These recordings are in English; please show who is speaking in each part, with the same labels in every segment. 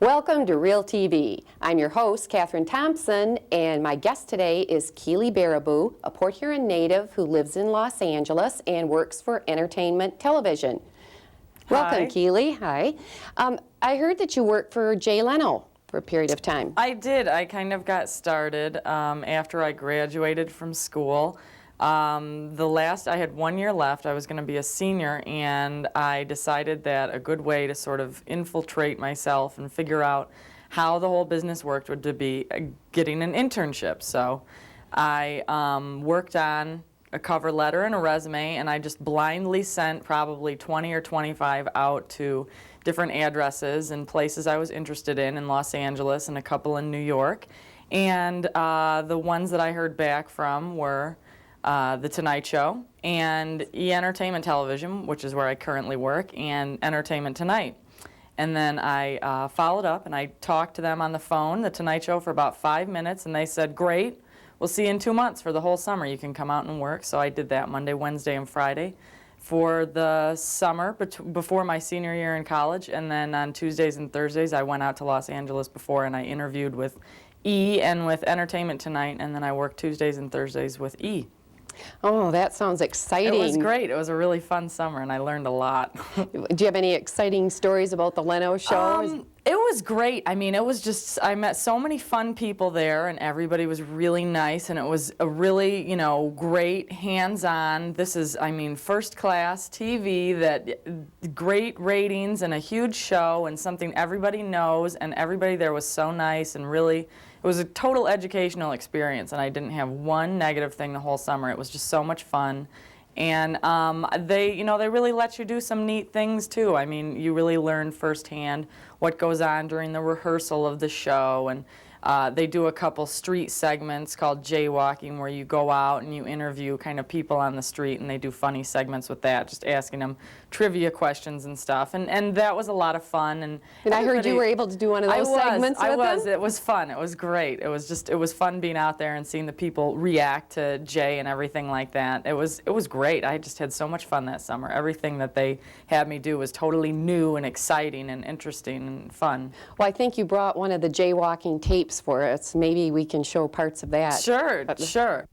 Speaker 1: Welcome to Real TV. I'm your host, Catherine Thompson, and my guest today is Keely Baraboo, a Port Huron native who lives in Los Angeles and works for Entertainment Television. Welcome,
Speaker 2: Hi.
Speaker 1: Keely. Hi. I heard that you worked for Jay Leno for a period of time.
Speaker 2: I did. I kind of got started after I graduated from school. I had 1 year left. I was going to be a senior, and I decided that a good way to sort of infiltrate myself and figure out how the whole business worked would to be getting an internship. So I worked on a cover letter and a resume, and I just blindly sent probably 20 or 25 out to different addresses and places I was interested in Los Angeles and a couple in New York. And the ones that I heard back from were The Tonight Show and Entertainment Television, which is where I currently work, and Entertainment Tonight. And then I followed up and I talked to them on the phone, The Tonight Show, for about 5 minutes, and they said, great, we'll see you in 2 months for the whole summer. You can come out and work. So I did that Monday, Wednesday, and Friday for the summer before my senior year in college. And then on Tuesdays and Thursdays, I went out to Los Angeles before and I interviewed with E and with Entertainment Tonight, and then I worked Tuesdays and Thursdays with E.
Speaker 1: Oh, that sounds exciting.
Speaker 2: It was great. It was a really fun summer, and I learned a lot.
Speaker 1: Do you have any exciting stories about the Leno show?
Speaker 2: It was great. I mean, it was just, I met so many fun people there, and everybody was really nice, and it was a really, great, hands-on, this is, first-class TV, that great ratings and a huge show and something everybody knows, and everybody there was so nice and really, it was a total educational experience, and I didn't have one negative thing the whole summer. It was just so much fun. And they really let you do some neat things too. I mean, you really learn firsthand what goes on during the rehearsal of the show, and they do a couple street segments called jaywalking, where you go out and you interview kind of people on the street, and they do funny segments with that, just asking them trivia questions and stuff. And that was a lot of fun. And
Speaker 1: I heard you were able to do one of those segments with them?
Speaker 2: It was fun. It was great. It was fun being out there and seeing the people react to Jay and everything like that. It was great. I just had so much fun that summer. Everything that they had me do was totally new and exciting and interesting and fun.
Speaker 1: Well, I think you brought one of the jaywalking tapes for us. Maybe we can show parts of that.
Speaker 2: Sure, sure.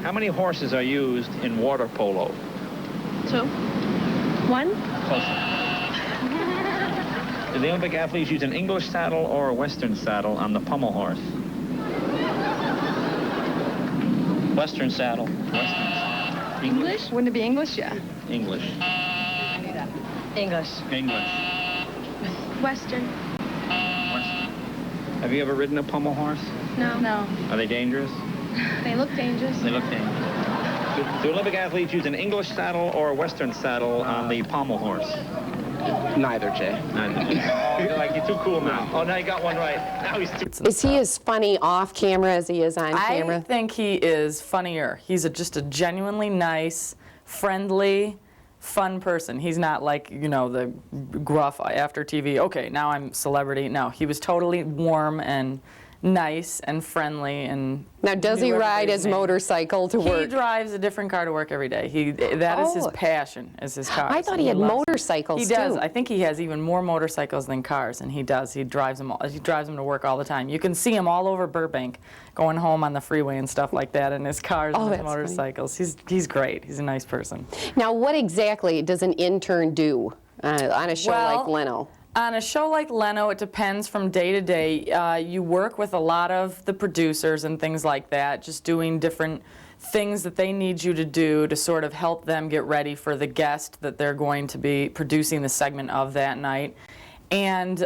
Speaker 3: How many horses are used in water polo?
Speaker 4: 2. 1.
Speaker 3: Close. Do the Olympic athletes use an English saddle or a Western saddle on the pommel horse? Western saddle. Western.
Speaker 4: English? Wouldn't it be English? Yeah.
Speaker 3: English.
Speaker 4: English.
Speaker 3: English.
Speaker 4: Western.
Speaker 3: Western. Have you ever ridden a pommel horse?
Speaker 4: No. No.
Speaker 3: Are they dangerous?
Speaker 4: They look dangerous.
Speaker 3: They look dangerous. Do Olympic athletes use an English saddle or a Western saddle on the pommel horse?
Speaker 5: Neither, Jay.
Speaker 3: Neither. Oh, you're too cool now. Oh, now you got one right. Now he's too.
Speaker 1: Is he as funny off camera as he is on camera?
Speaker 2: I think he is funnier. He's just a genuinely nice, friendly, fun person. He's not like, the gruff after TV, okay, now I'm celebrity. No, he was totally warm and nice and friendly. And
Speaker 1: now, does he ride his motorcycle to work?
Speaker 2: He drives a different car to work every day. That is his passion, is his car.
Speaker 1: I thought he had motorcycles
Speaker 2: too. He does. I think he has even more motorcycles than cars, and he does. He drives them to work all the time. You can see him all over Burbank, going home on the freeway and stuff like that in his cars and his motorcycles. He's great. He's a nice person.
Speaker 1: Now, what exactly does an intern do on a show like Leno?
Speaker 2: On a show like Leno, it depends from day to day. You work with a lot of the producers and things like that, just doing different things that they need you to do to sort of help them get ready for the guest that they're going to be producing the segment of that night. And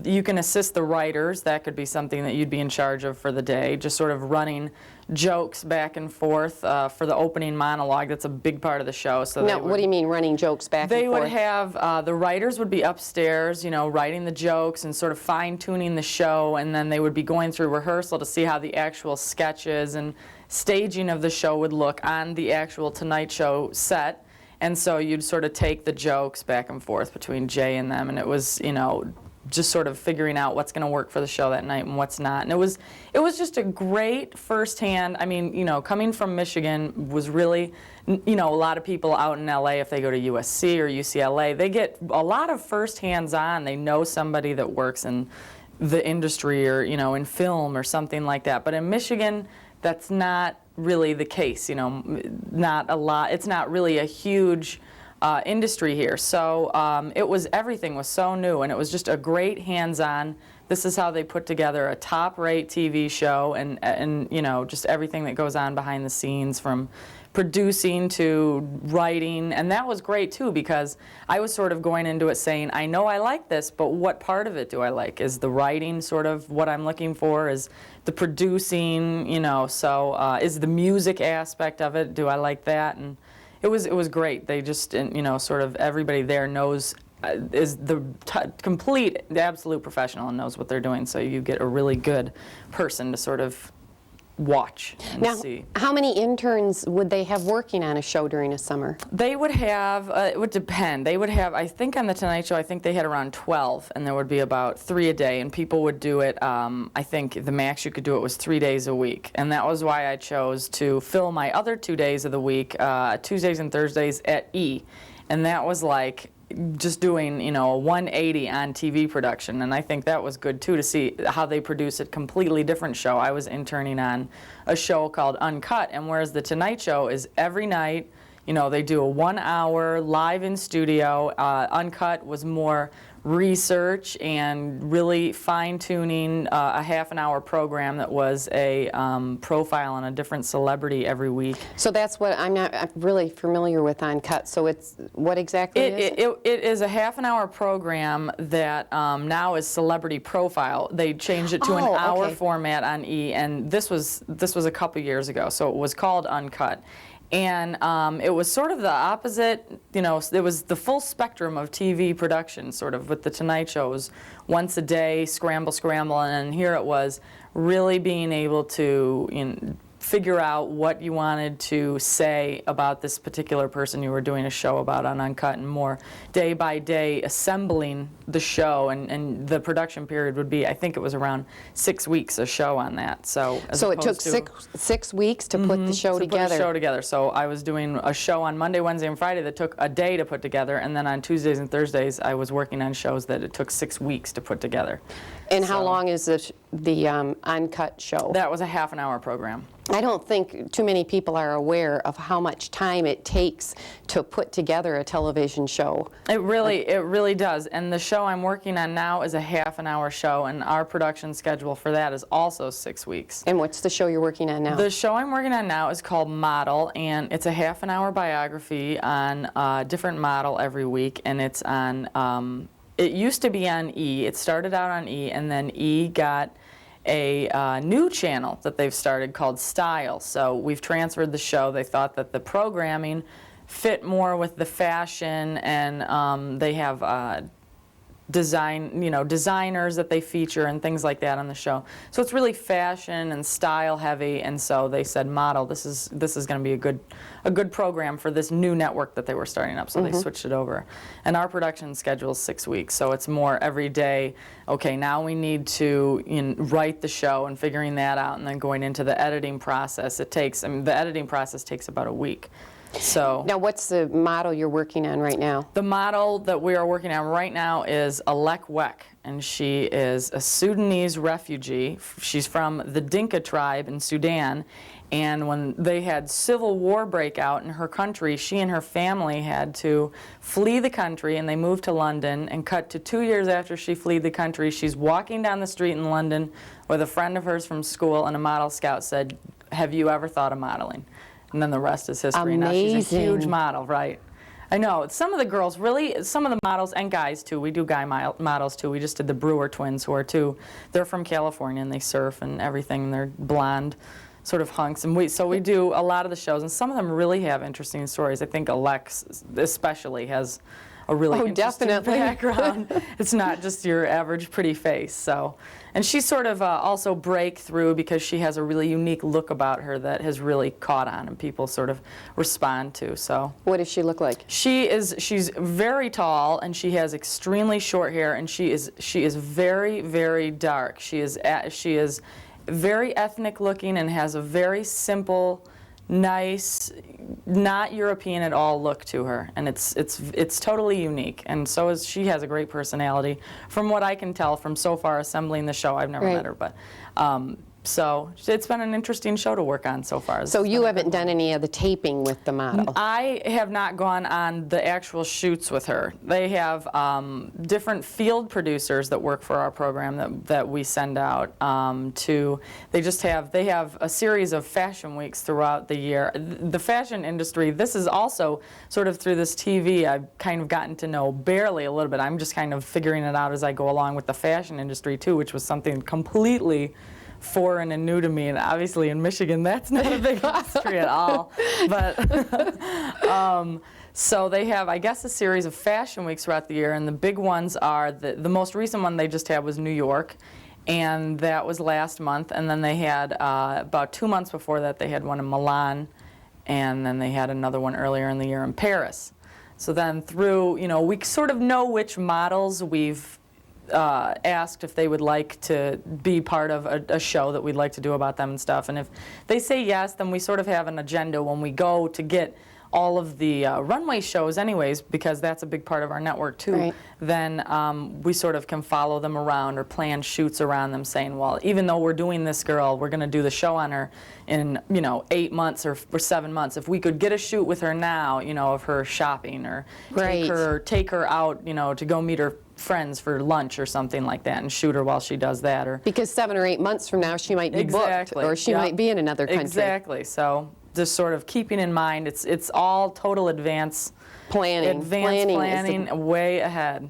Speaker 2: you can assist the writers. That could be something that you'd be in charge of for the day, just sort of running jokes back and forth for the opening monologue. That's a big part of the show. So
Speaker 1: now, what do you mean running jokes back and forth?
Speaker 2: They would have, the writers would be upstairs, writing the jokes and sort of fine-tuning the show, and then they would be going through rehearsal to see how the actual sketches and staging of the show would look on the actual Tonight Show set. And so you'd sort of take the jokes back and forth between Jay and them, and it was, just sort of figuring out what's going to work for the show that night and what's not. And it was just a great firsthand. I mean, you know, coming from Michigan was really, you know, a lot of people out in LA, if they go to USC or UCLA, they get a lot of first hands-on. They know somebody that works in the industry or, you know, in film or something like that. But in Michigan, that's not really the case, you know, not a lot. It's not really a huge industry here. So everything was so new, and it was just a great hands-on. This is how they put together a top-rate TV show, and you know, just everything that goes on behind the scenes, from producing to writing. And that was great too, because I was sort of going into it saying, I know I like this, but what part of it do I like? Is the writing sort of what I'm looking for? Is the producing, you know, so is the music aspect of it, do I like that? And it was great. They just, you know, sort of everybody there knows, is the absolute professional and knows what they're doing. So you get a really good person to sort of watch and
Speaker 1: Now,
Speaker 2: see.
Speaker 1: how many interns would they have working on a show during a summer?
Speaker 2: They would have, it would depend. They would have, I think on The Tonight Show, I think they had around 12, and there would be about 3 a day, and people would do it, I think the max you could do it was 3 days a week. And that was why I chose to fill my other 2 days of the week, Tuesdays and Thursdays at E. And that was like just doing, you know, a 180 on TV production, and I think that was good too, to see how they produce a completely different show. I was interning on a show called Uncut, and whereas The Tonight Show is every night, you know, they do a 1 hour live in studio. Uncut was more research and really fine-tuning a half-an-hour program that was a profile on a different celebrity every week.
Speaker 1: So that's what I'm really familiar with Uncut. So it's what exactly is it?
Speaker 2: It is a half-an-hour program that now is Celebrity Profile. They changed it to an hour
Speaker 1: okay.
Speaker 2: format on E, and this was a couple years ago, so it was called Uncut. And it was sort of the opposite, you know, it was the full spectrum of TV production, sort of, with The Tonight Show. It was once a day, scramble, and here it was really being able to, you know, figure out what you wanted to say about this particular person you were doing a show about on Uncut, and more day by day assembling the show, and the production period would be, I think it was around 6 weeks a show on that. So
Speaker 1: it took six weeks to put the show together.
Speaker 2: Put a show together. So I was doing a show on Monday, Wednesday, and Friday that took a day to put together, and then on Tuesdays and Thursdays I was working on shows that it took 6 weeks to put together.
Speaker 1: And how long is the Uncut show?
Speaker 2: That was a half-an-hour program.
Speaker 1: I don't think too many people are aware of how much time it takes to put together a television show.
Speaker 2: It really does. And the show I'm working on now is a half-an-hour show, and our production schedule for that is also 6 weeks.
Speaker 1: And what's the show you're working on now?
Speaker 2: The show I'm working on now is called Model, and it's a half-an-hour biography on a different model every week, and it's on, it used to be on E. It started out on E, and then E got a new channel that they've started called Style. So we've transferred the show. They thought that the programming fit more with the fashion, and they have designers that they feature and things like that on the show. So it's really fashion and style heavy, and so they said, Model, this is going to be a good program for this new network that they were starting up, so they switched it over. And our production schedule is 6 weeks, so it's more every day, okay, now we need to write the show and figuring that out, and then going into the editing process. It takes, the editing process takes about a week. So
Speaker 1: now, what's the model you're working on right now?
Speaker 2: The model that we are working on right now is Alek Wek, and she is a Sudanese refugee. She's from the Dinka tribe in Sudan, and when they had civil war break out in her country, she and her family had to flee the country, and they moved to London. And cut to 2 years after she fled the country, she's walking down the street in London with a friend of hers from school, and a model scout said, "Have you ever thought of modeling?" And then the rest is history.
Speaker 1: Amazing.
Speaker 2: Now she's a huge model, right? I know. Some of the girls really, some of the models, and guys too, we do guy models too. We just did the Brewer twins, who are they're from California, and they surf and everything, and they're blonde sort of hunks. And so we do a lot of the shows, and some of them really have interesting stories. I think Alex especially has a really
Speaker 1: Oh,
Speaker 2: interesting
Speaker 1: definitely.
Speaker 2: background. It's not just your average pretty face. So, and she's sort of also breakthrough because she has a really unique look about her that has really caught on and people sort of respond to. So
Speaker 1: What does she look like?
Speaker 2: she's very tall and she has extremely short hair and she is very, very dark. She is very ethnic looking and has a very simple, nice, not European at all look to her, and it's totally unique. And so she has a great personality. From what I can tell from so far assembling the show, I've never
Speaker 1: Right.
Speaker 2: met her, but so it's been an interesting show to work on so far.
Speaker 1: So you haven't done any of the taping with the model?
Speaker 2: I have not gone on the actual shoots with her. They have different field producers that work for our program that we send out they have a series of fashion weeks throughout the year. The fashion industry, this is also sort of through this TV, I've kind of gotten to know barely a little bit. I'm just kind of figuring it out as I go along with the fashion industry too, which was something completely foreign and new to me, and obviously in Michigan that's not a big industry at all. But so they have, I guess, a series of fashion weeks throughout the year, and the big ones are the most recent one they just had was New York, and that was last month. And then they had about 2 months before that they had one in Milan, and then they had another one earlier in the year in Paris. So then through, we sort of know which models we've asked if they would like to be part of a show that we'd like to do about them and stuff. And if they say yes, then we sort of have an agenda when we go to get all of the runway shows anyways, because that's a big part of our network too.
Speaker 1: Right.
Speaker 2: Then we sort of can follow them around or plan shoots around them saying, well, even though we're doing this girl, we're going to do the show on her in 8 months or 7 months. If we could get a shoot with her now, of her shopping or
Speaker 1: Right.
Speaker 2: take her out, to go meet her friends for lunch or something like that and shoot her while she does that. Or
Speaker 1: Because 7 or 8 months from now, she might be
Speaker 2: Exactly.
Speaker 1: booked, or she
Speaker 2: Yep.
Speaker 1: might be in another country.
Speaker 2: Exactly. So just sort of keeping in mind, it's all total advance
Speaker 1: Planning.
Speaker 2: planning,
Speaker 1: is the-
Speaker 2: way ahead,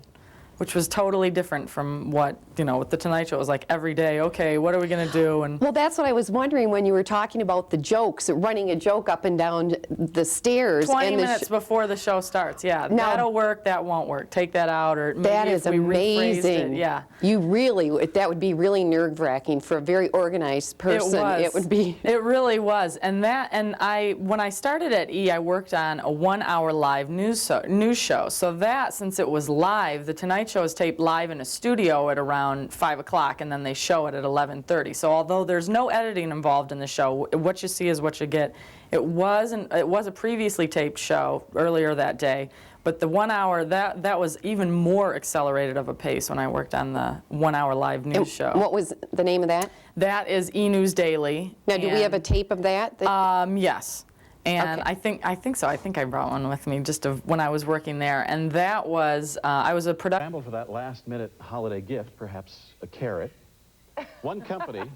Speaker 2: which was totally different from what, with the Tonight Show. It was like every day, okay, what are we going to do? And
Speaker 1: Well, that's what I was wondering when you were talking about the jokes, running a joke up and down the stairs.
Speaker 2: 20
Speaker 1: and the
Speaker 2: minutes before the show starts, yeah.
Speaker 1: Now-
Speaker 2: that'll work, that won't work. Take that out, or maybe
Speaker 1: That
Speaker 2: if
Speaker 1: is
Speaker 2: we rephrased
Speaker 1: amazing.
Speaker 2: it, yeah.
Speaker 1: That would be really nerve-wracking for a very organized person. It would be.
Speaker 2: It really was. And when I started at E, I worked on a 1-hour live news show. So that, since it was live, the Tonight Show is taped live in a studio at around 5 o'clock, and then they show it at 11:30. So although there's no editing involved in the show, what you see is what you get. It was a previously taped show earlier that day, but the 1 hour, that was even more accelerated of a pace when I worked on the 1-hour live news show.
Speaker 1: What was the name of that?
Speaker 2: That is E! News Daily.
Speaker 1: Now, do we have a tape of that?
Speaker 2: Yes. And
Speaker 1: Okay.
Speaker 2: I think so. I think I brought one with me just of when I was working there. And that was, I was a production.
Speaker 6: Scramble for that last-minute holiday gift, perhaps a carrot. One company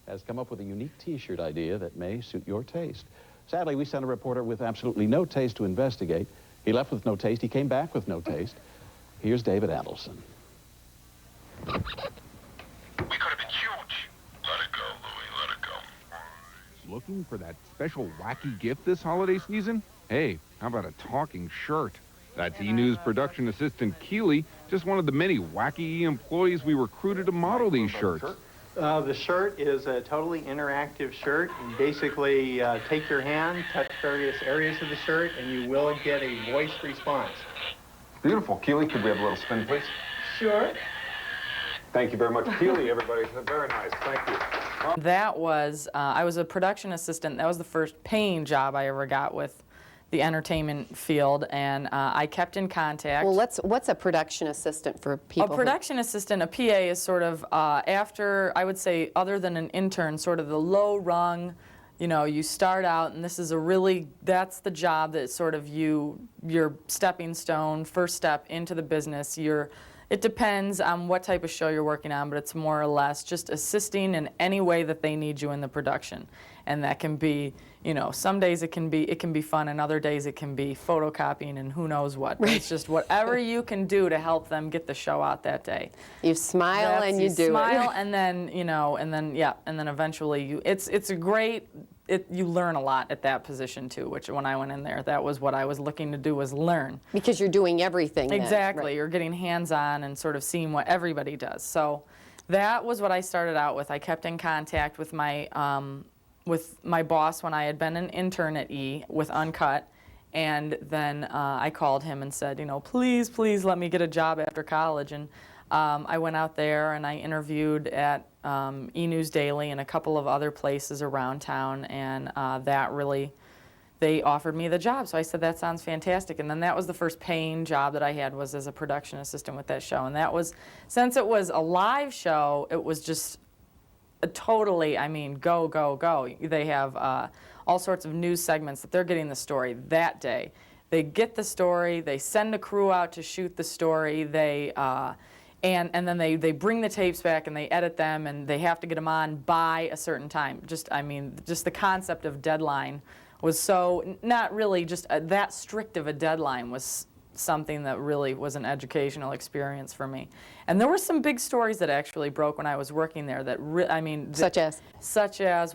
Speaker 6: has come up with a unique T-shirt idea that may suit your taste. Sadly, we sent a reporter with absolutely no taste to investigate. He left with no taste. He came back with no taste. Here's David Adelson.
Speaker 7: We could have been huge. Let it go, Louie, let it go.
Speaker 8: Looking for that special wacky gift this holiday season? Hey, how about a talking shirt? That's E! News production assistant Keeley, just one of the many wacky E! employees we recruited to model these shirts.
Speaker 9: The shirt is a totally interactive shirt. You basically take your hand, touch various areas of the shirt, and you will get a voice response.
Speaker 10: Beautiful. Keeley, could we have a little spin, please?
Speaker 9: Sure.
Speaker 10: Thank you very much, Keeley, everybody. Very nice. Thank you.
Speaker 2: That was, I was a production assistant. That was the first paying job I ever got with the entertainment field, and I kept in contact.
Speaker 1: Well, what's a production assistant for people?
Speaker 2: A production assistant, a PA, is sort of after, I would say, other than an intern, sort of the low rung. You start out, and this is that's the job that sort of your stepping stone, first step into the business. It depends on what type of show you're working on, but it's more or less just assisting in any way that they need you in the production. And that can be, some days it can be fun, and other days it can be photocopying and who knows what. But it's just whatever you can do to help them get the show out that day.
Speaker 1: You smile and you do
Speaker 2: smile
Speaker 1: it.
Speaker 2: and then, and then eventually it's a great you learn a lot at that position too, which when I went in there, that was what I was looking to do, was learn.
Speaker 1: Because you're doing everything then,
Speaker 2: Exactly.
Speaker 1: right.
Speaker 2: You're getting hands-on and sort of seeing what everybody does. So that was what I started out with. I kept in contact with my boss when I had been an intern at E! with Uncut. And then I called him and said, please, please let me get a job after college. And I went out there and I interviewed at E! News Daily and a couple of other places around town, and they offered me the job. So I said, that sounds fantastic. And then that was the first paying job that I had, was as a production assistant with that show. And that was, since it was a live show, it was just totally, go, go, go. They have all sorts of news segments that they're getting the story that day. They get the story, they send a crew out to shoot the story, and then they bring the tapes back and they edit them, and they have to get them on by a certain time. Just the concept of deadline was so, not really just that strict of a deadline, was something that really was an educational experience for me. And there were some big stories that actually broke when I was working there that,
Speaker 1: Such as?
Speaker 2: Such as,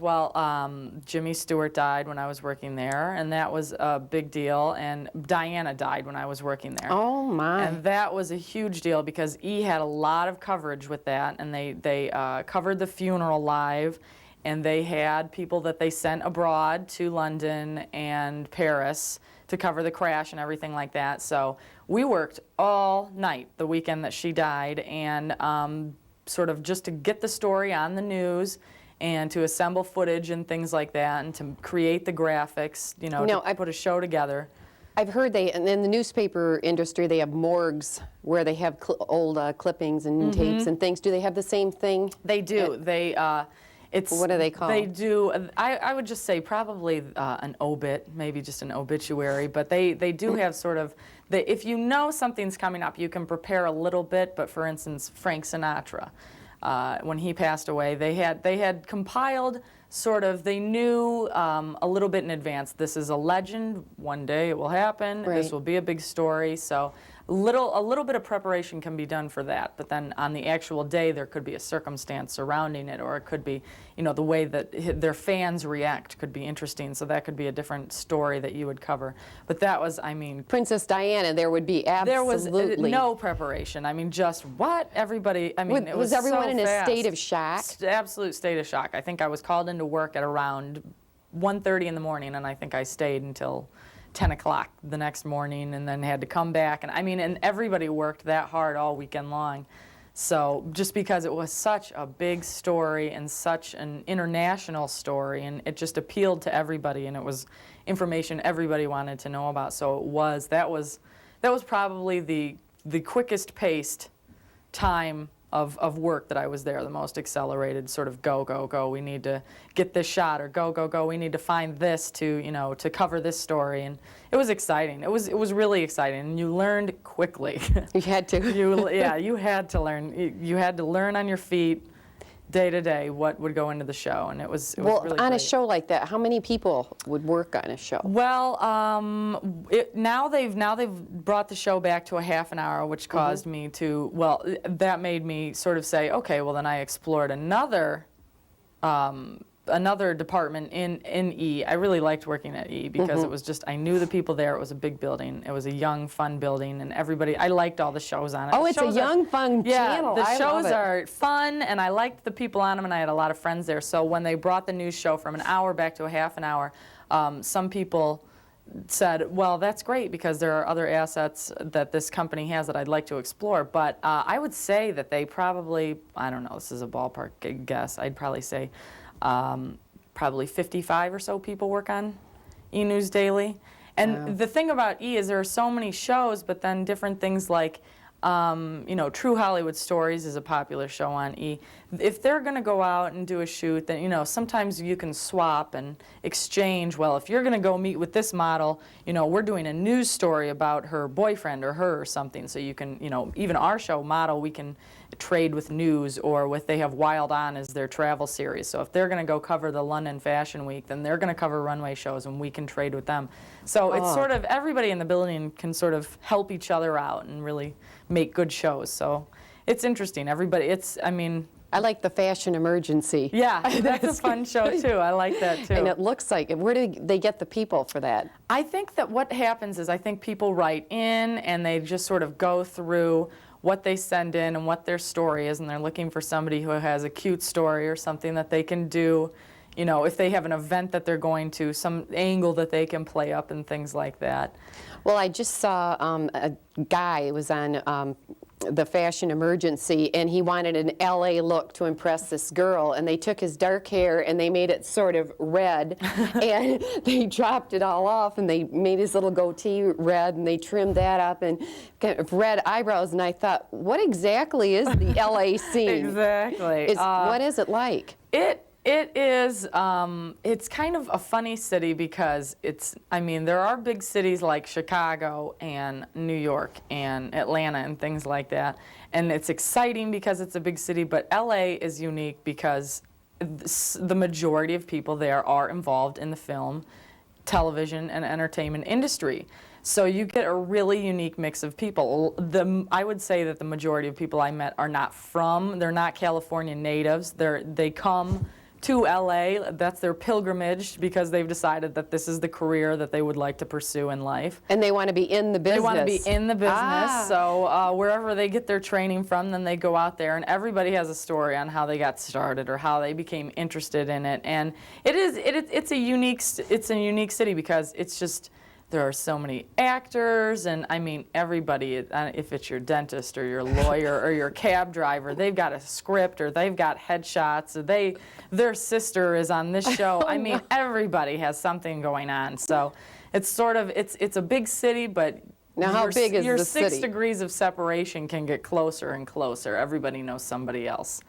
Speaker 2: Jimmy Stewart died when I was working there, and that was a big deal, and Diana died when I was working there.
Speaker 1: Oh my.
Speaker 2: And that was a huge deal because E! had a lot of coverage with that, and they covered the funeral live, and they had people that they sent abroad to London and Paris to cover the crash and everything like that. So we worked all night the weekend that she died, and sort of just to get the story on the news and to assemble footage and things like that, and to create the graphics, to put a show together.
Speaker 1: I've heard in the newspaper industry, they have morgues where they have old clippings and tapes and things. Do they have the same thing?
Speaker 2: They do.
Speaker 1: What do they call?
Speaker 2: They do. I would just say probably an obit, maybe just an obituary. But they do have sort of. If you know something's coming up, you can prepare a little bit. But for instance, Frank Sinatra, when he passed away, they had compiled sort of. They knew a little bit in advance. This is a legend. One day it will happen.
Speaker 1: Right.
Speaker 2: This will be a big story. So. A little bit of preparation can be done for that, but then on the actual day there could be a circumstance surrounding it, or it could be, the way that their fans react could be interesting, so that could be a different story that you would cover. But that was,
Speaker 1: Princess Diana, there would be absolutely...
Speaker 2: There was no preparation. just what? Everybody, it was
Speaker 1: everyone
Speaker 2: so
Speaker 1: in a
Speaker 2: fast.
Speaker 1: state of shock?
Speaker 2: Absolute state of shock. I think I was called into work at around 1:30 in the morning, and I think I stayed until 10 o'clock the next morning, and then had to come back. And everybody worked that hard all weekend long. So just because it was such a big story and such an international story, and it just appealed to everybody, and it was information everybody wanted to know about. So that was probably the quickest paced time of work that I was there, the most accelerated, sort of go, go, go, we need to get this shot, or go, go, go, we need to find this to cover this story. And it was exciting. It was really exciting, and you learned quickly.
Speaker 1: You had to.
Speaker 2: You had to learn. You had to learn on your feet, day to day, what would go into the show, and it was really
Speaker 1: on
Speaker 2: great.
Speaker 1: a show like that, how many people would work on a show?
Speaker 2: Well, now they've brought the show back to a half an hour, which caused me to, that made me sort of say, okay, well then I explored another department in E! I really liked working at E! because it was just, I knew the people there. It was a big building. It was a young, fun building, and everybody, I liked all the shows on it.
Speaker 1: Oh, it's a young, fun channel.
Speaker 2: The
Speaker 1: I love
Speaker 2: shows
Speaker 1: it.
Speaker 2: are fun, and I liked the people on them, and I had a lot of friends there. So when they brought the news show from an hour back to a half an hour, some people said, well, that's great because there are other assets that this company has that I'd like to explore. But I would say that they probably, I don't know, this is a ballpark guess, I'd probably say probably 55 or so people work on E! News Daily. And the thing about E! is there are so many shows, but then different things like, True Hollywood Stories is a popular show on E! If they're going to go out and do a shoot, then, sometimes you can swap and exchange. Well, if you're going to go meet with this model, we're doing a news story about her boyfriend or her or something. So you can, even our show, Model, we can trade with news, or they have Wild On as their travel series. So if they're going to go cover the London Fashion Week, then they're going to cover runway shows, and we can trade with them. So it's sort of, everybody in the building can sort of help each other out and really make good shows. So it's interesting. Everybody,
Speaker 1: I like the Fashion Emergency.
Speaker 2: Yeah, that's a fun show too. I like that too.
Speaker 1: And it looks like, where do they get the people for that?
Speaker 2: I think that what happens is I think people write in and they just sort of go through what they send in and what their story is, and they're looking for somebody who has a cute story or something that they can do. You know, if they have an event that they're going to, some angle that they can play up and things like that.
Speaker 1: Well, I just saw a guy was on the Fashion Emergency, and he wanted an LA look to impress this girl, and they took his dark hair and they made it sort of red, and they dropped it all off, and they made his little goatee red, and they trimmed that up, and kind of red eyebrows, and I thought, what exactly is the LA scene?
Speaker 2: Exactly.
Speaker 1: What is it like?
Speaker 2: It is, it's kind of a funny city because I mean, there are big cities like Chicago and New York and Atlanta and things like that. And it's exciting because it's a big city, but LA is unique because the majority of people there are involved in the film, television, and entertainment industry. So you get a really unique mix of people. I would say that the majority of people I met are they're not California natives. They come to LA, that's their pilgrimage because they've decided that this is the career that they would like to pursue in life.
Speaker 1: And they want to be in the business.
Speaker 2: They want to be in the business, so wherever they get their training from, then they go out there, and everybody has a story on how they got started or how they became interested in it. And it's a unique city because it's just, there are so many actors, and I mean everybody, if it's your dentist or your lawyer or your cab driver, they've got a script or they've got headshots, or their sister is on this show. I mean, everybody has something going on. So it's sort of, it's a big city, but
Speaker 1: now how big is
Speaker 2: your
Speaker 1: the
Speaker 2: 6
Speaker 1: city?
Speaker 2: degrees of separation can get closer and closer. Everybody knows somebody else.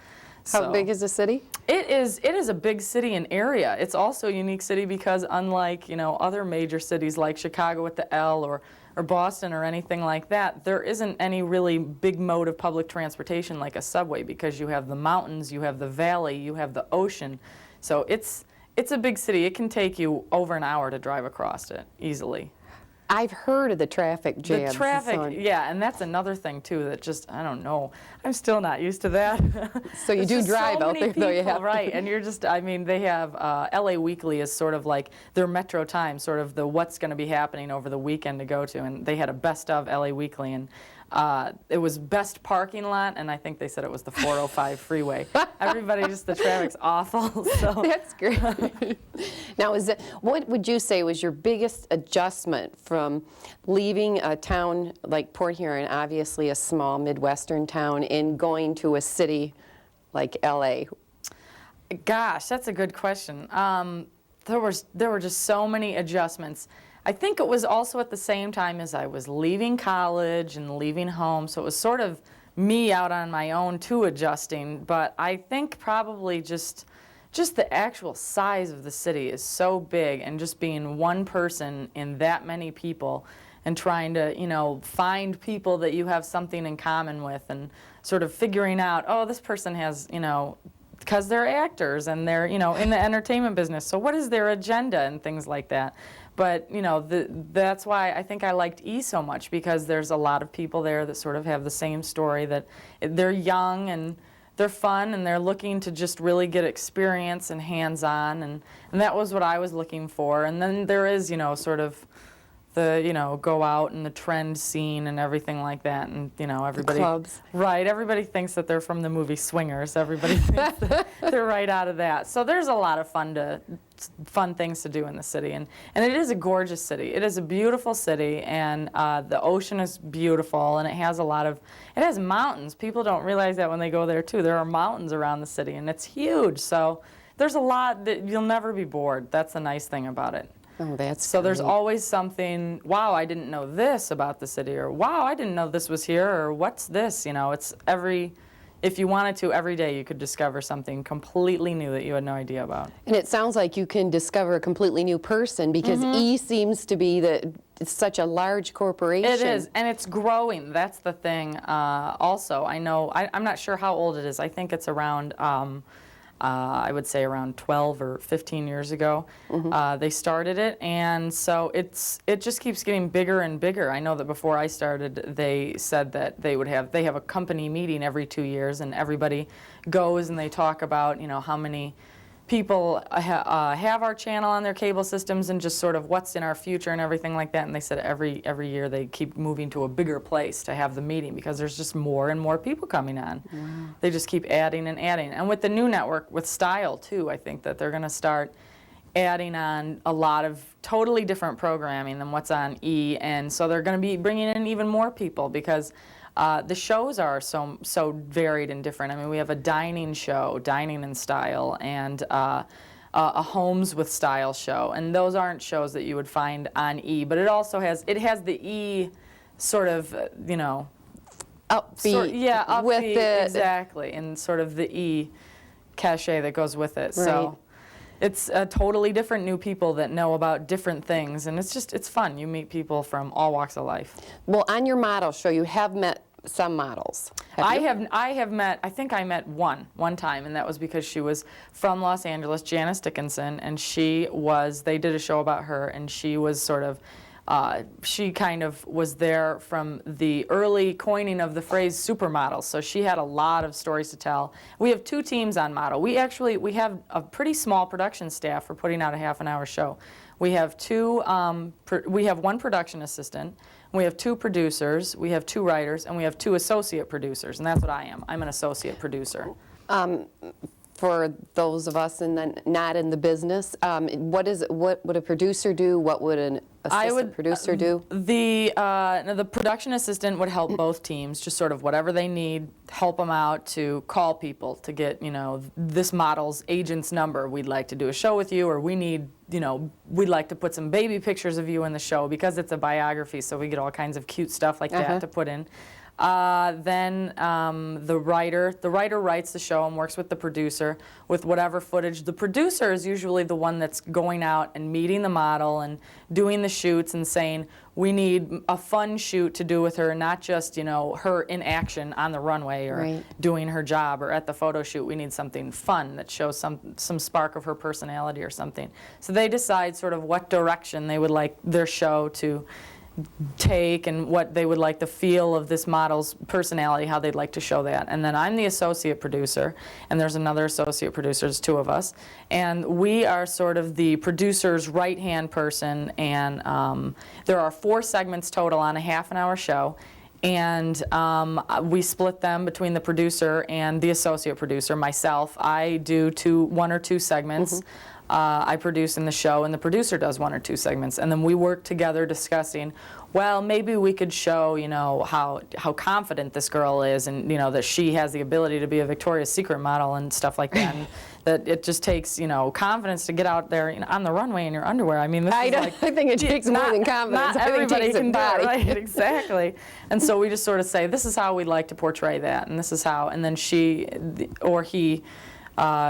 Speaker 1: How big is the city?
Speaker 2: It is a big city and area. It's also a unique city because unlike, you know, other major cities like Chicago with the L or Boston or anything like that, there isn't any really big mode of public transportation like a subway because you have the mountains, you have the valley, you have the ocean. So it's a big city. It can take you over an hour to drive across it easily.
Speaker 1: I've heard of the traffic jams.
Speaker 2: The traffic, yeah, and that's another thing too that just, I don't know, I'm still not used to that.
Speaker 1: So you do drive out there, though, you have to.
Speaker 2: Right, and you're just, I mean, they have, LA Weekly is sort of like their Metro Times, sort of the what's going to be happening over the weekend to go to, and they had a best of LA Weekly, and it was best parking lot, and I think they said it was the 405 freeway. Everybody just, the traffic's awful. So.
Speaker 1: That's great. Now, what would you say was your biggest adjustment from leaving a town like Port Huron, obviously a small Midwestern town, and going to a city like LA?
Speaker 2: Gosh, that's a good question. There were just so many adjustments. I think it was also at the same time as I was leaving college and leaving home, so it was sort of me out on my own too adjusting, but I think probably just the actual size of the city is so big, and just being one person in that many people and trying to, you know, find people that you have something in common with, and sort of figuring out, oh, this person has, you know, because they're actors and they're, you know, in the entertainment business, so what is their agenda and things like that. But, you know, that's why I think I liked E so much, because there's a lot of people there that sort of have the same story, that they're young and they're fun and they're looking to just really get experience and hands-on, and that was what I was looking for. And then there is, you know, sort of the, you know, go out and the trend scene and everything like that, and, you know, everybody,
Speaker 1: the clubs.
Speaker 2: Right, everybody thinks that they're from the movie Swingers. Everybody thinks that they're right out of that. So there's a lot of fun things to do in the city, and it is a gorgeous city. It is a beautiful city, and the ocean is beautiful, and it has mountains. People don't realize that when they go there too. There are mountains around the city, and it's huge. So there's a lot that you'll never be bored. That's the nice thing about it.
Speaker 1: Oh, that's
Speaker 2: so there's
Speaker 1: great.
Speaker 2: always something, wow, I didn't know this about the city, or wow, I didn't know this was here, or what's this? You know, it's if you wanted to, every day you could discover something completely new that you had no idea about.
Speaker 1: And it sounds like you can discover a completely new person, because E seems to be it's such a large corporation.
Speaker 2: It is, and it's growing. That's the thing. Also, I know, I'm not sure how old it is. I think it's around, I would say around 12 or 15 years ago. They started it, and so it just keeps getting bigger and bigger. I know that before I started, they said that they have a company meeting every 2 years, and everybody goes and they talk about, you know, how many people have our channel on their cable systems and just sort of what's in our future and everything like that. And they said every year they keep moving to a bigger place to have the meeting because there's just more and more people coming on. They just keep adding and adding. And with the new network, with Style too, I think that they're going to start adding on a lot of totally different programming than what's on E. And so they're going to be bringing in even more people because the shows are so varied and different. I mean, we have a dining show, Dining in Style, and a Homes with Style show, and those aren't shows that you would find on E. But it also has the E sort of you know
Speaker 1: Upbeat.
Speaker 2: upbeat,
Speaker 1: with the
Speaker 2: exactly, and sort of the E cachet that goes with it.
Speaker 1: Right.
Speaker 2: So it's totally different new people that know about different things, and it's fun. You meet people from all walks of life.
Speaker 1: Well, on your model show, you have met some models. Have you?
Speaker 2: I have met, I think I met one time, and that was because she was from Los Angeles, Janice Dickinson, and they did a show about her, and she was sort of, she kind of was there from the early coining of the phrase supermodel, so she had a lot of stories to tell. We have 2 teams on model. We have a pretty small production staff for putting out a half-an-hour show. We have we have 1 production assistant, we have 2 producers, we have 2 writers, and we have 2 associate producers, and that's what I am. I'm an associate producer.
Speaker 1: For those of us not in the business, what would a producer do? What would an assistant producer do?
Speaker 2: The production assistant would help both teams, just sort of whatever they need, help them out to call people to get, you know, this model's agent's number. We'd like to do a show with you, or we need, you know, we'd like to put some baby pictures of you in the show because it's a biography, so we get all kinds of cute stuff like that to put in. Then the writer writes the show and works with the producer with whatever footage. The producer is usually the one that's going out and meeting the model and doing the shoots and saying, we need a fun shoot to do with her, not just, you know, her in action on the runway or doing her job or at the photo shoot. We need something fun that shows some spark of her personality or something. So they decide sort of what direction they would like their show to take and what they would like the feel of this model's personality, how they'd like to show that. And then I'm the associate producer, and there's another associate producer, there's 2 of us, and we are sort of the producer's right-hand person, and there are 4 segments total on a half-an-hour show, and we split them between the producer and the associate producer. Myself, I do 1 or 2 segments. I produce in the show, and the producer does 1 or 2 segments, and then we work together discussing, well, maybe we could show, you know, how confident this girl is, and, you know, that she has the ability to be a Victoria's Secret model and stuff like that, and that it just takes, you know, confidence to get out there, you know, on the runway in your underwear. I mean, I
Speaker 1: think it takes more than confidence.
Speaker 2: Not everybody can do it, right? Exactly. And so we just sort of say, this is how we'd like to portray that, and this is how, and then she or he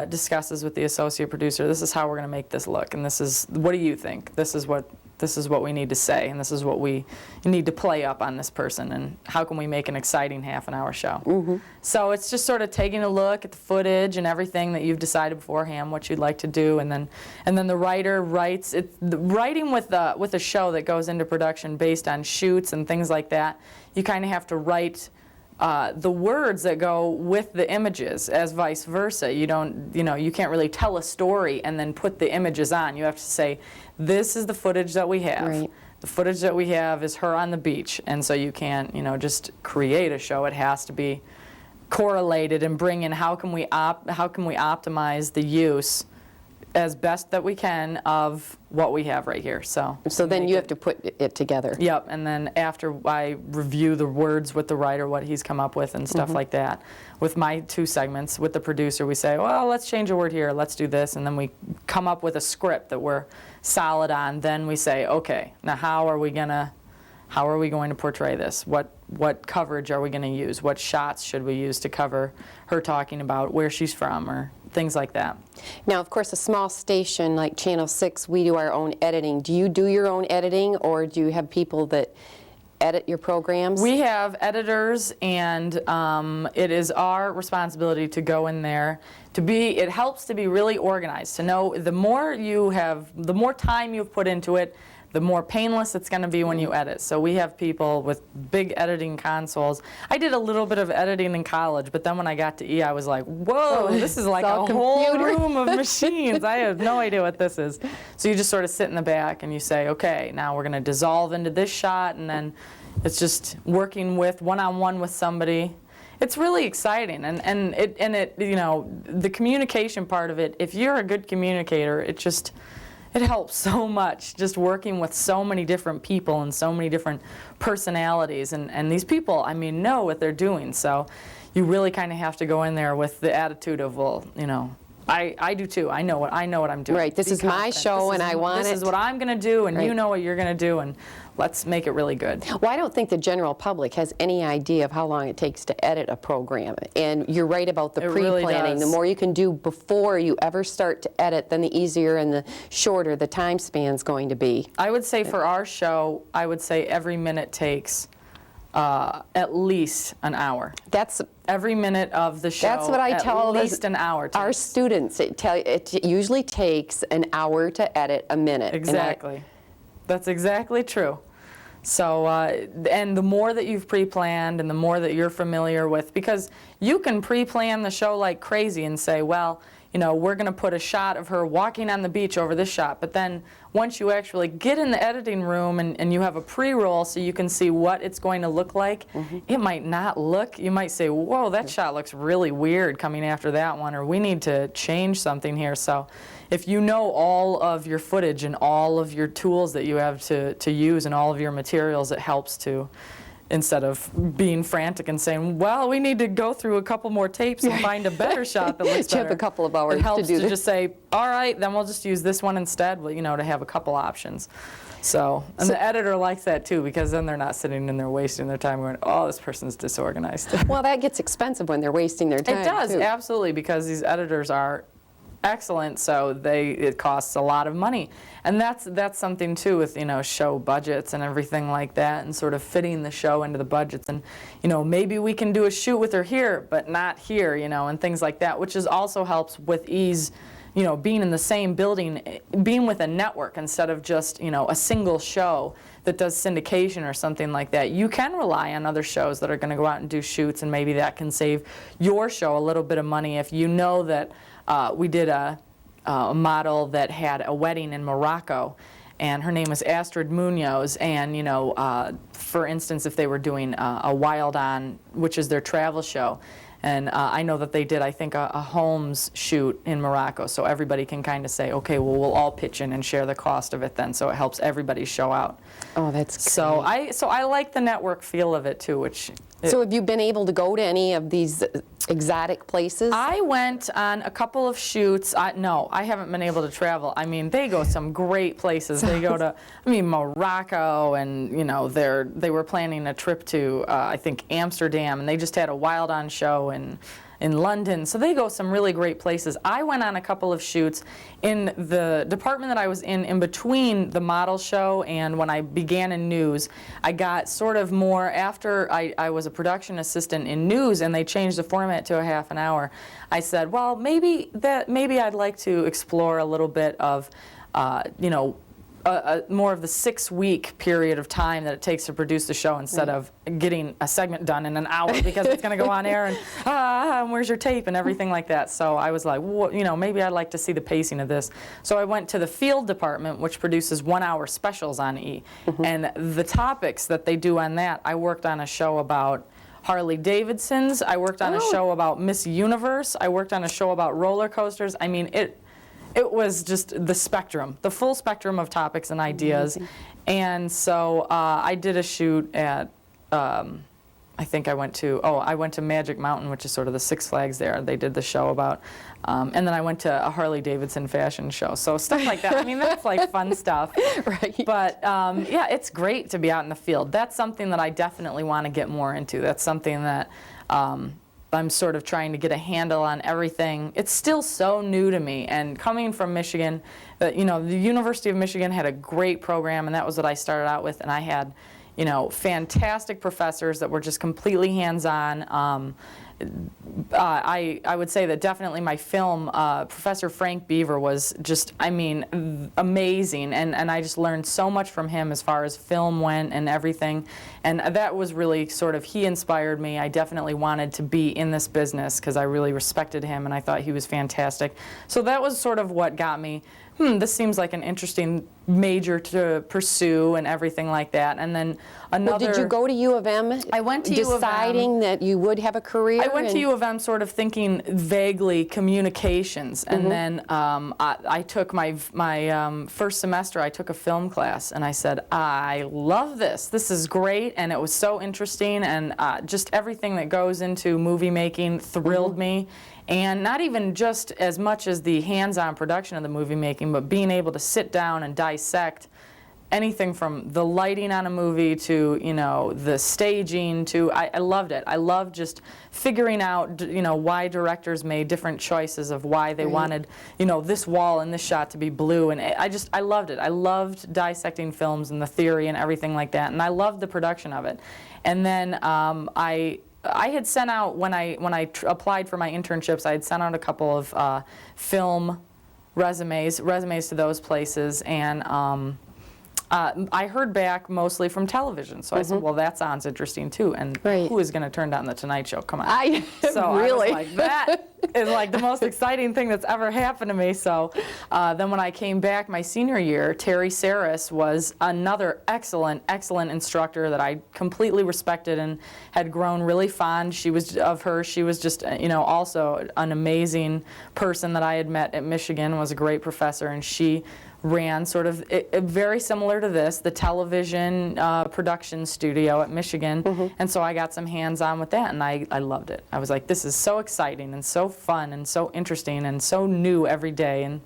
Speaker 2: discusses with the associate producer, this is how we're going to make this look, and this is, what do you think? This is what we need to say, and this is what we need to play up on this person, and how can we make an exciting half-an-hour show? So it's just sort of taking a look at the footage and everything that you've decided beforehand what you'd like to do, and then the writer writes. Writing with a show that goes into production based on shoots and things like that, you kind of have to write the words that go with the images as vice versa. You can't really tell a story and then put the images on. You have to say, this is the footage that we have.
Speaker 1: Right.
Speaker 2: The footage that we have is her on the beach, and so you can't, just create a show. It has to be correlated and bring in how can we optimize the use as best that we can of what we have right here. So
Speaker 1: then you have to put it together.
Speaker 2: Yep, and then after I review the words with the writer, what he's come up with and stuff like that, with my 2 segments, with the producer, we say, well, let's change a word here, let's do this, and then we come up with a script that we're solid on. Then we say, okay, now how are we going to portray this? What coverage are we going to use? What shots should we use to cover her talking about where she's from or things like that?
Speaker 1: Now, of course, a small station like Channel 6, we do our own editing. Do you do your own editing, or do you have people that edit your programs?
Speaker 2: We have editors, and it is our responsibility to go in there it helps to be really organized, to know the more time you've put into it, the more painless it's going to be when you edit. So we have people with big editing consoles. I did a little bit of editing in college, but then when I got to E, I was like, whoa, this is like a whole room of machines. I have no idea what this is. So you just sort of sit in the back and you say, okay, now we're going to dissolve into this shot, and then it's just working with one-on-one with somebody. It's really exciting, and it you know, the communication part of it, if you're a good communicator, it helps so much, just working with so many different people and so many different personalities, and these people, I mean, know what they're doing, so you really kind of have to go in there with the attitude of, well, you know, I do too. I know what I'm doing.
Speaker 1: Right. This is my show, and I want it.
Speaker 2: This is what I'm going to do, and
Speaker 1: Right.
Speaker 2: you know what you're going to do, and let's make it really good.
Speaker 1: Well, I don't think the general public has any idea of how long it takes to edit a program. And you're right about the
Speaker 2: It really
Speaker 1: pre-planning.
Speaker 2: does.
Speaker 1: The more you can do before you ever start to edit, then the easier and the shorter the time span's going to be.
Speaker 2: I would say for our show, I would say every minute takes at least an hour.
Speaker 1: That's
Speaker 2: Every minute of the show.
Speaker 1: That's what I tell
Speaker 2: At least an hour.
Speaker 1: our students. It usually takes an hour to edit a minute. And
Speaker 2: Exactly. That's exactly true. So, and the more that you've pre-planned and the more that you're familiar with, because you can pre-plan the show like crazy and say, well, you know, we're going to put a shot of her walking on the beach over this shot. But then once you actually get in the editing room and you have a pre-roll so you can see what it's going to look like, it might not look, you might say, whoa, that shot looks really weird coming after that one, or we need to change something here. So if you know all of your footage and all of your tools that you have to use and all of your materials, it helps to, instead of being frantic and saying, well, we need to go through a couple more tapes and find a better shot that looks
Speaker 1: You
Speaker 2: better.
Speaker 1: have a couple of hours
Speaker 2: it helps
Speaker 1: to do this.
Speaker 2: just say, all right, then we'll just use this one instead, you know, to have a couple options. So, and the editor likes that too, because then they're not sitting in there wasting their time going, oh, this person's disorganized.
Speaker 1: Well, that gets expensive when they're wasting their time.
Speaker 2: It does,
Speaker 1: too.
Speaker 2: absolutely, because these editors are excellent, so it costs a lot of money. And that's something too with, you know, show budgets and everything like that, and sort of fitting the show into the budgets. And, you know, maybe we can do a shoot with her here, but not here, you know, and things like that, which also helps with ease, you know, being in the same building, being with a network instead of just, you know, a single show that does syndication or something like that. You can rely on other shows that are going to go out and do shoots, and maybe that can save your show a little bit of money if you know that we did a model that had a wedding in Morocco, and her name was Astrid Munoz, and, you know, for instance, if they were doing a Wild On, which is their travel show, and I know that they did, I think, a Holmes shoot in Morocco, so everybody can kind of say, okay, well, we'll all pitch in and share the cost of it then, so it helps everybody show out.
Speaker 1: Oh, that's great.
Speaker 2: So I like the network feel of it too, which...
Speaker 1: So have you been able to go to any of these exotic places?
Speaker 2: I went on a couple of shoots. No, I haven't been able to travel. I mean, they go some great places. They go to, I mean, Morocco, and, you know, they were planning a trip to, I think, Amsterdam, and they just had a Wild On show in London. So they go some really great places. I went on a couple of shoots in the department that I was in between the model show and when I began in news. I got sort of more after I was a production assistant in news, and they changed the format to a half an hour. I said, well, maybe I'd like to explore a little bit of, you know, more of the 6-week period of time that it takes to produce the show, instead of getting a segment done in an hour because it's going to go on air and where's your tape and everything like that. So I was like, well, you know, maybe I'd like to see the pacing of this. So I went to the field department, which produces 1-hour specials on E. And the topics that they do on that, I worked on a show about Harley Davidsons. I worked on a show about Miss Universe. I worked on a show about roller coasters. I mean, it was just the spectrum, the full spectrum of topics and ideas. And so I did a shoot at, I think I went to Magic Mountain, which is sort of the Six Flags there. They did the show about, and then I went to a Harley Davidson fashion show. So stuff like that. I mean, that's like fun stuff.
Speaker 1: Right.
Speaker 2: But yeah, it's great to be out in the field. That's something that I definitely want to get more into. That's something that I'm sort of trying to get a handle on everything. It's still so new to me, and coming from Michigan, you know, the University of Michigan had a great program, and that was what I started out with, and I had, fantastic professors that were just completely hands-on. I would say that definitely my film, Professor Frank Beaver was just, amazing, and I just learned so much from him as far as film went and everything, and that was really sort of, he inspired me. I definitely wanted to be in this business because I really respected him and I thought he was fantastic. So that was sort of what got me, this seems like an interesting major to pursue and everything like that. And then another...
Speaker 1: Well, did you go to U of M?
Speaker 2: I went to U of M.
Speaker 1: Deciding that you would have a career?
Speaker 2: I went to U of M sort of thinking vaguely communications, and then I took my first semester, I took a film class, and I said, I love this. This is great, and it was so interesting, and just everything that goes into movie making thrilled me. And not even just as much as the hands-on production of the movie making, but being able to sit down and dissect anything from the lighting on a movie to, the staging to, I loved it. I loved just figuring out, why directors made different choices of why they wanted, this wall in this shot to be blue. And I loved it. I loved dissecting films and the theory and everything like that. And I loved the production of it. And then I had sent out, when I applied for my internships, I had sent out a couple of film resumes to those places, and I heard back mostly from television. So I said, well, that sounds interesting too. And who is going to turn down the Tonight Show? Come on. So
Speaker 1: really?
Speaker 2: I was like, that is like the most exciting thing that's ever happened to me. So then when I came back my senior year, Terry Saris was another excellent instructor that I completely respected and had grown really fond. She was just, also an amazing person that I had met at Michigan, was a great professor, and she ran sort of very similar to this, the television production studio at Michigan, and so I got some hands-on with that, and I loved it. I was like, this is so exciting and so fun and so interesting and so new every day, and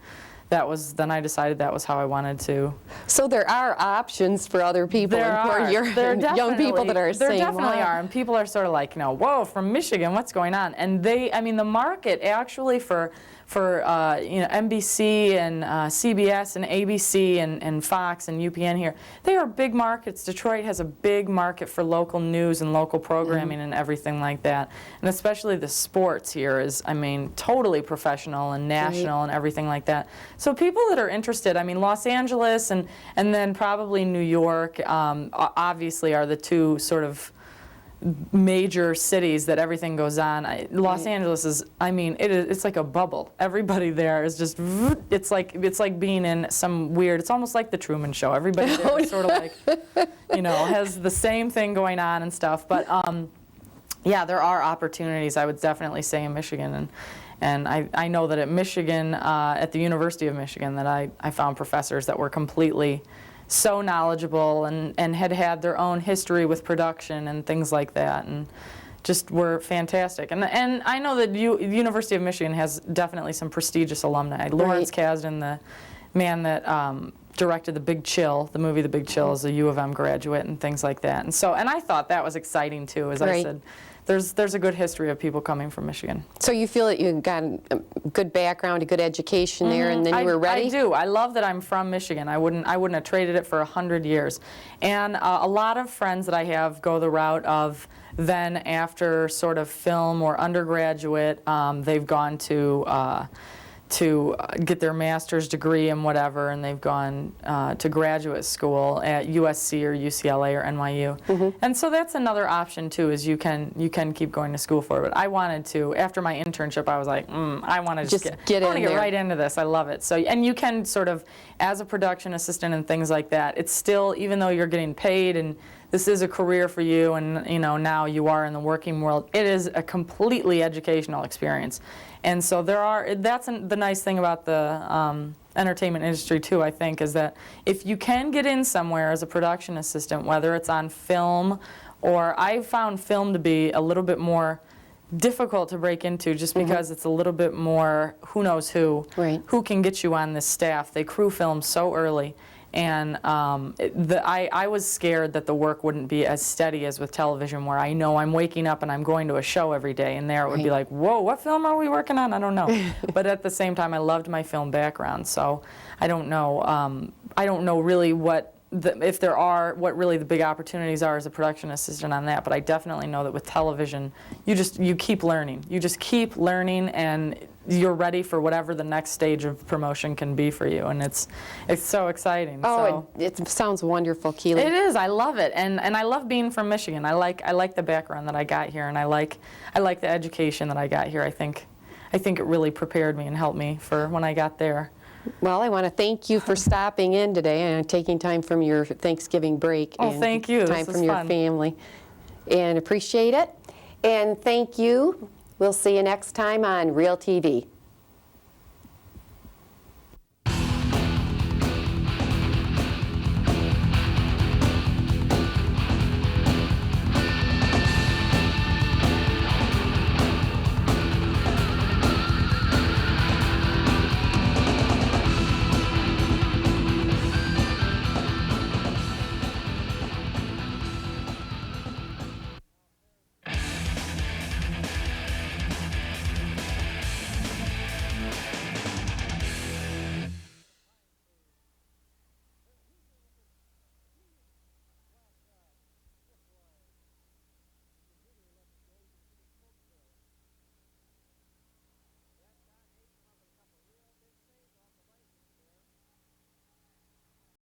Speaker 2: then I decided that was how I wanted to.
Speaker 1: So there are options for other people,
Speaker 2: There are
Speaker 1: young people that are saying,
Speaker 2: there definitely
Speaker 1: wow.
Speaker 2: are, and people are sort of like, whoa, from Michigan, what's going on? And the market actually for NBC and CBS and ABC and Fox and UPN here, they are big markets. Detroit has a big market for local news and local programming and everything like that. And especially the sports here is, totally professional and national and everything like that. So people that are interested, Los Angeles and then probably New York, obviously are the two sort of major cities that everything goes on. Los Angeles is, it's like a bubble. Everybody there is just, it's like being in some weird, it's almost like the Truman Show. Everybody there is sort of like, has the same thing going on and stuff. But yeah, there are opportunities, I would definitely say, in Michigan. And I know that at Michigan, at the University of Michigan, that I found professors that were completely so knowledgeable and had their own history with production and things like that, and just were fantastic. And I know that the University of Michigan has definitely some prestigious alumni. Lawrence Kasdan, the man that directed The Big Chill, the movie The Big Chill, is a U of M graduate and things like that. And I thought that was exciting too, as I said. There's a good history of people coming from Michigan.
Speaker 1: So you feel that you got a good background, a good education there, and then you were ready?
Speaker 2: I do. I love that I'm from Michigan. I wouldn't have traded it for 100 years. And a lot of friends that I have go the route of then after sort of film or undergraduate, they've gone to get their master's degree in whatever, and they've gone to graduate school at USC or UCLA or NYU. And so that's another option too, is you can keep going to school for it. But I wanted to, after my internship, I was like, I want to just get right into this. I love it. So, and you can sort of, as a production assistant and things like that, it's still, even though you're getting paid and this is a career for you, and now you are in the working world, it is a completely educational experience. And so that's the nice thing about the entertainment industry too, I think, is that if you can get in somewhere as a production assistant, whether it's on film, or I found film to be a little bit more difficult to break into, just because it's a little bit more who knows who can get you on this staff. They crew film so early. And I was scared that the work wouldn't be as steady as with television, where I know I'm waking up and I'm going to a show every day, and there it would be like, whoa, what film are we working on? I don't know. But at the same time, I loved my film background, so I don't know really what if there are, what really the big opportunities are as a production assistant on that, but I definitely know that with television, you keep learning. You just keep learning, and you're ready for whatever the next stage of promotion can be for you, and it's so exciting.
Speaker 1: Oh, it sounds wonderful, Keely.
Speaker 2: It is. I love it, and I love being from Michigan. I like the background that I got here, and I like the education that I got here. I think it really prepared me and helped me for when I got there.
Speaker 1: Well, I want to thank you for stopping in today and taking time from your Thanksgiving break.
Speaker 2: Oh,
Speaker 1: and
Speaker 2: thank you.
Speaker 1: Time
Speaker 2: This
Speaker 1: from
Speaker 2: was
Speaker 1: your
Speaker 2: fun.
Speaker 1: family. And appreciate it. And thank you. We'll see you next time on Real TV.